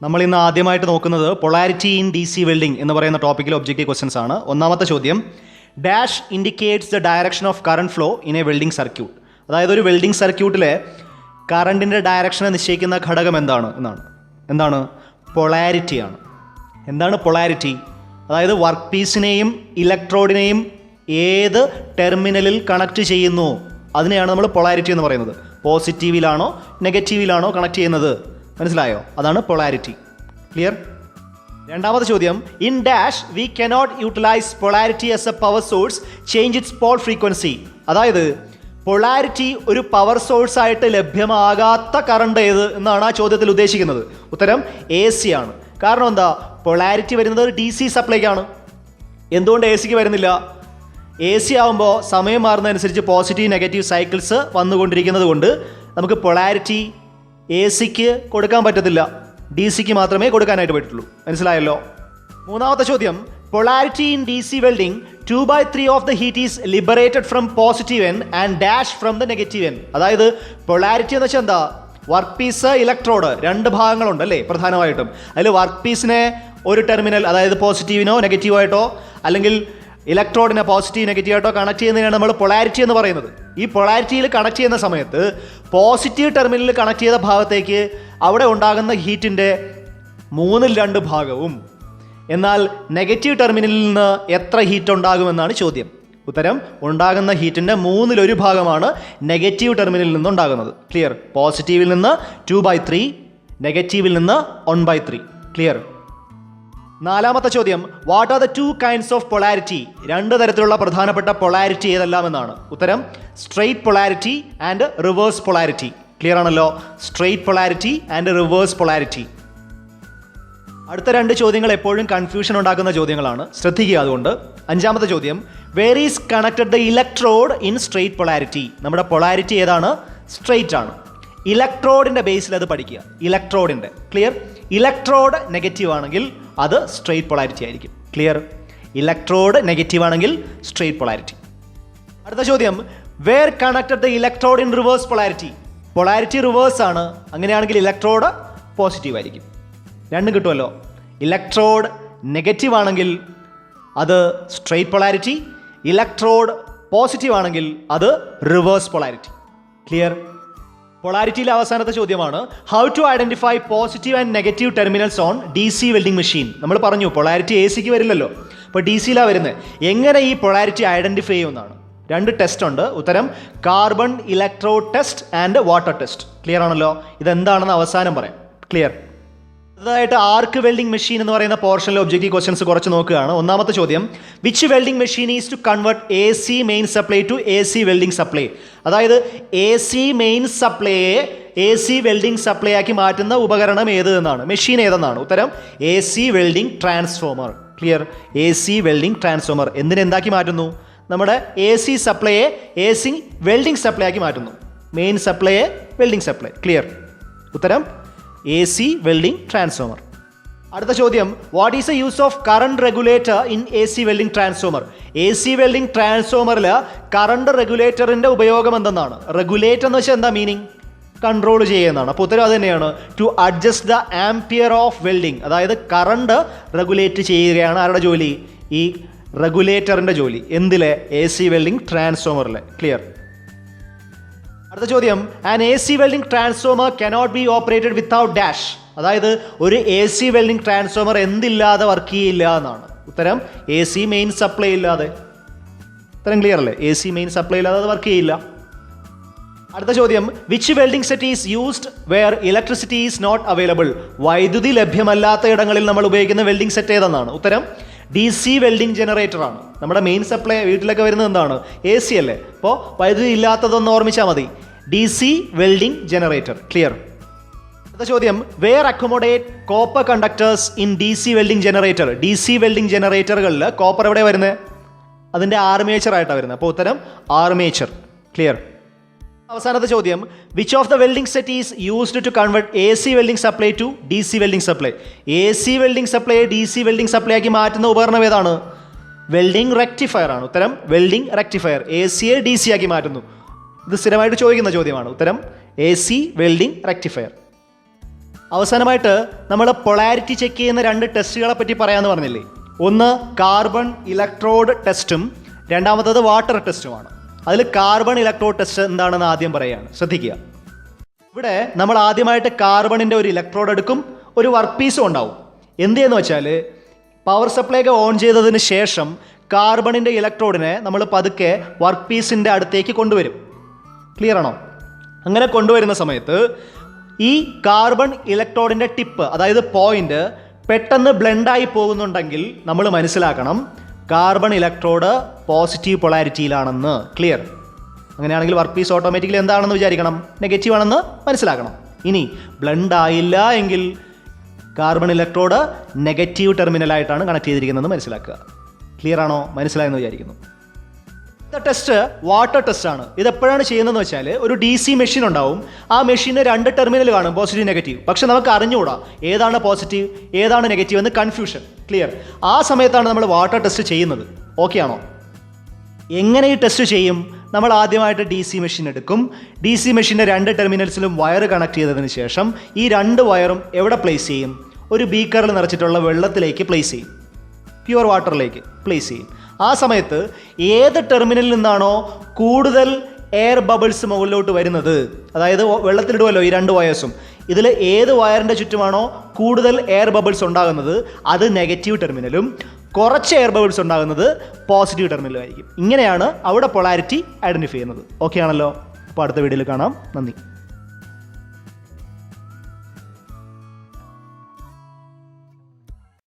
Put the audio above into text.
നമ്മൾ ഇന്ന് ആദ്യമായിട്ട് നോക്കുന്നത് polarity in D C welding എന്ന് പറയുന്ന ടോപ്പിക്കിലെ ഒബ്ജക്റ്റീവ് ക്വസ്റ്റ്യൻസ് ആണ്. ഒന്നാമത്തെ ചോദ്യം, dash indicates the direction of current flow in A welding circuit. അതായത് ഒരു വെൽഡിംഗ് സർക്യൂട്ടിലെ കറണ്ടിൻ്റെ ഡയറക്ഷനെ നിശ്ചയിക്കുന്ന ഘടകം എന്താണ് പൊളാരിറ്റിയാണ്. എന്താണ് പൊളാരിറ്റി? അതായത് വർക്ക് പീസിനെയും ഇലക്ട്രോഡിനെയും ഏത് ടെർമിനലിൽ കണക്ട് ചെയ്യുന്നു അതിനെയാണ് നമ്മൾ പൊളാരിറ്റി എന്ന് പറയുന്നത്. പോസിറ്റീവിലാണോ നെഗറ്റീവിലാണോ കണക്ട് ചെയ്യുന്നത്, മനസ്സിലായോ? അതാണ് പൊളാരിറ്റി. ക്ലിയർ? രണ്ടാമത്തെ ചോദ്യം, in dash we cannot utilize polarity as a power source, change its pole frequency. അതായത് പൊളാരിറ്റി ഒരു പവർ സോഴ്സ് ആയിട്ട് ലഭ്യമാകാത്ത കറണ്ട് ഏത് എന്നാണ് ആ ചോദ്യത്തിൽ ഉദ്ദേശിക്കുന്നത്. ഉത്തരം AC ആണ്. കാരണം എന്താ? പൊളാരിറ്റി വരുന്നത് ഡി സി സപ്ലൈക്കാണ്. എന്തുകൊണ്ട് AC വരുന്നില്ല? AC ആകുമ്പോൾ സമയം മാറുന്നതനുസരിച്ച് പോസിറ്റീവ് നെഗറ്റീവ് സൈക്കിൾസ് വന്നുകൊണ്ടിരിക്കുന്നത് കൊണ്ട് നമുക്ക് പൊളാരിറ്റി AC കൊടുക്കാൻ പറ്റത്തില്ല, DC മാത്രമേ കൊടുക്കാനായിട്ട് പറ്റുള്ളൂ. മനസ്സിലായല്ലോ? മൂന്നാമത്തെ ചോദ്യം, polarity in DC welding 2/3 of the heat is liberated from positive N and dash from the negative N. അതായത് പൊളാരിറ്റി എന്ന് വെച്ചാൽ എന്താ? വർക്ക് പീസ് ഇലക്ട്രോഡ് രണ്ട് ഭാഗങ്ങളുണ്ട് അല്ലേ പ്രധാനമായിട്ടും. അതിൽ വർക്ക് പീസിനെ ഒരു ടെർമിനൽ, അതായത് പോസിറ്റീവിനോ നെഗറ്റീവോ ആയിട്ടോ അല്ലെങ്കിൽ ഇലക്ട്രോഡിനെ പോസിറ്റീവ് നെഗറ്റീവ് ആയിട്ടോ കണക്ട് ചെയ്യുന്നതിനാണ് നമ്മൾ പൊളാരിറ്റി എന്ന് പറയുന്നത്. ഈ പൊളാരിറ്റിയിൽ കണക്ട് ചെയ്യുന്ന സമയത്ത് പോസിറ്റീവ് ടെർമിനലിൽ കണക്ട് ചെയ്ത ഭാഗത്തേക്ക് അവിടെ ഉണ്ടാകുന്ന ഹീറ്റിൻ്റെ 2/3 ഭാഗവും, എന്നാൽ നെഗറ്റീവ് ടെർമിനലിൽ നിന്ന് എത്ര ഹീറ്റ് ഉണ്ടാകുമെന്നാണ് ചോദ്യം. ഉത്തരം, ഉണ്ടാകുന്ന ഹീറ്റിൻ്റെ 1/3 ഭാഗമാണ് നെഗറ്റീവ് ടെർമിനലിൽ നിന്നുണ്ടാകുന്നത്. ക്ലിയർ? പോസിറ്റീവിൽ നിന്ന് 2/3, നെഗറ്റീവിൽ നിന്ന് 1/3. ക്ലിയർ? നാലാമത്തെ ചോദ്യം, what are the 2 kinds of polarity? 2 തരത്തിലുള്ള പ്രധാനപ്പെട്ട പൊളാരിറ്റി ഏതെല്ലാം എന്നാണ്. ഉത്തരം, straight polarity and reverse polarity. Clear ആണല്ലോ? Straight polarity and reverse polarity. അടുത്ത 2 ചോദ്യങ്ങൾ എപ്പോഴും കൺഫ്യൂഷൻ ഉണ്ടാക്കുന്ന ചോദ്യങ്ങളാണ്, ശ്രദ്ധിക്കുക. അതുകൊണ്ട് അഞ്ചാമത്തെ ചോദ്യം, where is connected the electrode in straight polarity? നമ്മുടെ പൊളാരിറ്റി ഏതാണ്? സ്ട്രെയിറ്റ് ആണ്. ഇലക്ട്രോഡിൻ്റെ ബേസിൽ അത് പഠിക്കുക. ഇലക്ട്രോഡിൻ്റെ. ക്ലിയർ? ഇലക്ട്രോഡ് നെഗറ്റീവ് ആണെങ്കിൽ അത് സ്ട്രെയിറ്റ് പൊളാരിറ്റി ആയിരിക്കും. ക്ലിയർ? ഇലക്ട്രോഡ് നെഗറ്റീവ് ആണെങ്കിൽ സ്ട്രെയിറ്റ് പൊളാരിറ്റി. അടുത്ത ചോദ്യം, where connected the electrode in reverse polarity? Polarity reverse ആണ്, അങ്ങനെയാണെങ്കിൽ ഇലക്ട്രോഡ് പോസിറ്റീവ് ആയിരിക്കും. രണ്ടും കിട്ടുമല്ലോ. ഇലക്ട്രോഡ് നെഗറ്റീവ് ആണെങ്കിൽ അത് സ്ട്രെയിറ്റ് പൊളാരിറ്റി, ഇലക്ട്രോഡ് പോസിറ്റീവ് ആണെങ്കിൽ അത് റിവേഴ്സ് പൊളാരിറ്റി. ക്ലിയർ? പൊളാരിറ്റിയിലെ അവസാനത്തെ ചോദ്യമാണ്, how to identify positive and negative terminals on DC welding machine. നമ്മൾ പറഞ്ഞു പൊളാരിറ്റി AC വരില്ലല്ലോ, അപ്പോൾ DC വരുന്നത്. എങ്ങനെ ഈ പൊളാരിറ്റി ഐഡന്റിഫൈ ചെയ്യുമെന്നാണ്. 2 ടെസ്റ്റ് ഉണ്ട്. ഉത്തരം, carbon electrode test and water test. Clear ആണല്ലോ? ഇതെന്താണെന്ന് അവസാനം പറയാം. ക്ലിയർ? അതായിട്ട് ആർക്ക് വെൽഡിംഗ് മെഷീൻ എന്ന് പറയുന്ന പോർഷനിലെ ഒബ്ജക്റ്റീവ് ക്വസ്റ്റ്യൻസ് കുറച്ച് നോക്കുകയാണ്. ഒന്നാമത്തെ ചോദ്യം, which welding machine is to convert AC main supply to AC welding supply? അതായത് AC മെയിൻ സപ്ലൈയെ AC വെൽഡിംഗ് സപ്ലൈ ആക്കി മാറ്റുന്ന ഉപകരണം ഏത് എന്നാണ്, മെഷീൻ ഏതെന്നാണ്. ഉത്തരം, AC welding transformer. Clear? AC welding transformer എന്തിനെന്താക്കി മാറ്റുന്നു? നമ്മുടെ AC സപ്ലൈയെ AC വെൽഡിംഗ് സപ്ലൈ ആക്കി മാറ്റുന്നു. മെയിൻ സപ്ലൈയെ വെൽഡിംഗ് സപ്ലൈ. ക്ലിയർ? ഉത്തരം, AC വെൽഡിംഗ് ട്രാൻസ്ഫോമർ. അടുത്ത ചോദ്യം, what is the use of current regulator in AC welding transformer? AC welding ട്രാൻസ്ഫോമറിൽ current റെഗുലേറ്ററിൻ്റെ ഉപയോഗം എന്തെന്നാണ്? റെഗുലേറ്റർ എന്ന് വെച്ചാൽ എന്താ മീനിങ്? കൺട്രോൾ ചെയ്യുന്നതാണ്. അപ്പോൾ ഉത്തരം അത് തന്നെയാണ്, to adjust the ampere of welding. അതായത് കറണ്ട് റെഗുലേറ്റ് ചെയ്യുകയാണ് ആരുടെ ജോലി? ഈ റെഗുലേറ്ററിൻ്റെ ജോലി. എന്തിലെ? AC വെൽഡിംഗ് ട്രാൻസ്ഫോമറിലെ. ക്ലിയർ? അടുത്ത ചോദ്യം, an AC welding transformer cannot be operated without dash. അതായത് ഒരു AC വെൽഡിംഗ് ട്രാൻസ്ഫോമർ എന്തില്ലാതെ വർക്ക് ചെയ്യില്ല എന്നാണ്. ഉത്തരം, AC മെയിൻ സപ്ലൈ ഇല്ലാതെ. ഉത്തരം ക്ലിയർ അല്ലേ? AC മെയിൻ സപ്ലൈ ഇല്ലാതെ അത് വർക്ക് ചെയ്യില്ല. അടുത്ത ചോദ്യം, which welding set is used where electricity is not available? വൈദ്യുതി ലഭ്യമല്ലാത്ത ഇടങ്ങളിൽ നമ്മൾ ഉപയോഗിക്കുന്ന വെൽഡിംഗ് സെറ്റ് ഏതെന്നാണ്. ഉത്തരം, DC വെൽഡിംഗ് ജനറേറ്റർ ആണ്. നമ്മുടെ മെയിൻ സപ്ലൈ വീട്ടിലൊക്കെ വരുന്നത് എന്താണ്? AC അല്ലേ? അപ്പോൾ വൈദ്യുതി ഇല്ലാത്തതൊന്ന് ഓർമ്മിച്ചാൽ മതി. DC welding generator. ക്ലിയർ? അടുത്ത ചോദ്യം, where accommodate copper conductors in DC welding generator? DC welding ജനറേറ്ററുകളിൽ കോപ്പർ എവിടെ വരുന്നത്? അതിൻ്റെ ആർമേച്ചർ ആയിട്ടാണ് വരുന്നത്. അപ്പോൾ ഉത്തരം, ആർമേച്ചർ. ക്ലിയർ? അവസാനത്തെ ചോദ്യം, which of the welding set is used to convert AC welding supply to DC welding supply? AC welding supply DC welding supply ആക്കി മാറ്റുന്ന ഉപകരണം ഏതാണ്? വെൽഡിംഗ് റെക്ടിഫയർ ആണ്. ഉത്തരം, വെൽഡിംഗ് റെക്ടിഫയർ. ACയെ DC ആക്കി മാറ്റുന്നു. ഇത് സ്ഥിരമായിട്ട് ചോദിക്കുന്ന ചോദ്യമാണ്. ഉത്തരം, AC വെൽഡിംഗ് റെക്ടിഫയർ. അവസാനമായിട്ട് നമ്മൾ പൊളാരിറ്റി ചെക്ക് ചെയ്യുന്ന 2 ടെസ്റ്റുകളെ പറ്റി പറയാമെന്ന് പറഞ്ഞില്ലേ. ഒന്ന് കാർബൺ ഇലക്ട്രോഡ് ടെസ്റ്റും രണ്ടാമത്തത് വാട്ടർ ടെസ്റ്റുമാണ്. അതിൽ കാർബൺ ഇലക്ട്രോഡ് ടെസ്റ്റ് എന്താണെന്ന് ആദ്യം പറയുകയാണ്, ശ്രദ്ധിക്കുക. ഇവിടെ നമ്മൾ ആദ്യമായിട്ട് കാർബണിൻ്റെ ഒരു ഇലക്ട്രോഡ് എടുക്കും, ഒരു വർക്ക് പീസും ഉണ്ടാവും. എന്തെന്ന് വെച്ചാൽ പവർ സപ്ലൈ ഒക്കെ ഓൺ ചെയ്തതിന് ശേഷം കാർബണിൻ്റെ ഇലക്ട്രോഡിനെ നമ്മൾ പതുക്കെ വർക്ക് പീസിൻ്റെ അടുത്തേക്ക് കൊണ്ടുവരും. ക്ലിയർ ആണോ? അങ്ങനെ കൊണ്ടുവരുന്ന സമയത്ത് ഈ കാർബൺ ഇലക്ട്രോഡിൻ്റെ ടിപ്പ്, അതായത് പോയിന്റ് പെട്ടെന്ന് ബ്ലെൻഡായി പോകുന്നുണ്ടെങ്കിൽ നമ്മൾ മനസ്സിലാക്കണം കാർബൺ ഇലക്ട്രോഡ് പോസിറ്റീവ് പൊളാരിറ്റിയിലാണെന്ന്. ക്ലിയർ? അങ്ങനെയാണെങ്കിൽ വർക്ക് പീസ് ഓട്ടോമാറ്റിക്കലി എന്താണെന്ന് വിചാരിക്കണം, നെഗറ്റീവ് ആണെന്ന് മനസ്സിലാക്കണം. ഇനി ബ്ലെൻഡ് ആയില്ല എങ്കിൽ കാർബൺ ഇലക്ട്രോഡ് നെഗറ്റീവ് ടെർമിനലായിട്ടാണ് കണക്ട് ചെയ്തിരിക്കുന്നതെന്ന് മനസ്സിലാക്കുക. ക്ലിയർ ആണോ? മനസ്സിലായെന്ന് വിചാരിക്കുന്നു. ടെസ്റ്റ് വാട്ടർ ടെസ്റ്റ് ആണ്. ഇത് എപ്പോഴാണ് ചെയ്യുന്നതെന്ന് വെച്ചാൽ ഒരു DC മെഷീൻ ഉണ്ടാവും. ആ മെഷീന് 2 ടെർമിനൽ കാണും, പോസിറ്റീവ് നെഗറ്റീവ്. പക്ഷെ നമുക്ക് അറിഞ്ഞുകൂടാ ഏതാണ് പോസിറ്റീവ് ഏതാണ് നെഗറ്റീവ് എന്ന്, കൺഫ്യൂഷൻ. ക്ലിയർ? ആ സമയത്താണ് നമ്മൾ വാട്ടർ ടെസ്റ്റ് ചെയ്യുന്നത്. ഓക്കെ ആണോ? എങ്ങനെ ഈ ടെസ്റ്റ് ചെയ്യും? നമ്മൾ ആദ്യമായിട്ട് DC മെഷീൻ എടുക്കും. DC മെഷീൻ്റെ 2 ടെർമിനൽസിലും വയർ കണക്ട് ചെയ്തതിന് ശേഷം ഈ 2 വയറും എവിടെ പ്ലേസ് ചെയ്യും? ഒരു ബീക്കറിൽ നിറച്ചിട്ടുള്ള വെള്ളത്തിലേക്ക് പ്ലേസ് ചെയ്യും, പ്യുവർ വാട്ടറിലേക്ക് പ്ലേസ് ചെയ്യും. ആ സമയത്ത് ഏത് ടെർമിനലിൽ നിന്നാണോ കൂടുതൽ എയർ ബബിൾസ് മുകളിലോട്ട് വരുന്നത്, അതായത് വെള്ളത്തിലിടുമല്ലോ ഈ 2 വയേഴ്സും, ഇതിൽ ഏത് വയറിൻ്റെ ചുറ്റുമാണോ കൂടുതൽ എയർ ബബിൾസ് ഉണ്ടാകുന്നത് അത് നെഗറ്റീവ് ടെർമിനലും, കുറച്ച് എയർ ബബിൾസ് ഉണ്ടാകുന്നത് പോസിറ്റീവ് ടെർമിനലും ആയിരിക്കും. ഇങ്ങനെയാണ് അവിടെ പൊളാരിറ്റി ഐഡൻറ്റിഫൈ ചെയ്യുന്നത്. ഓക്കെ ആണല്ലോ? അപ്പോൾ അടുത്ത വീഡിയോയിൽ കാണാം. നന്ദി.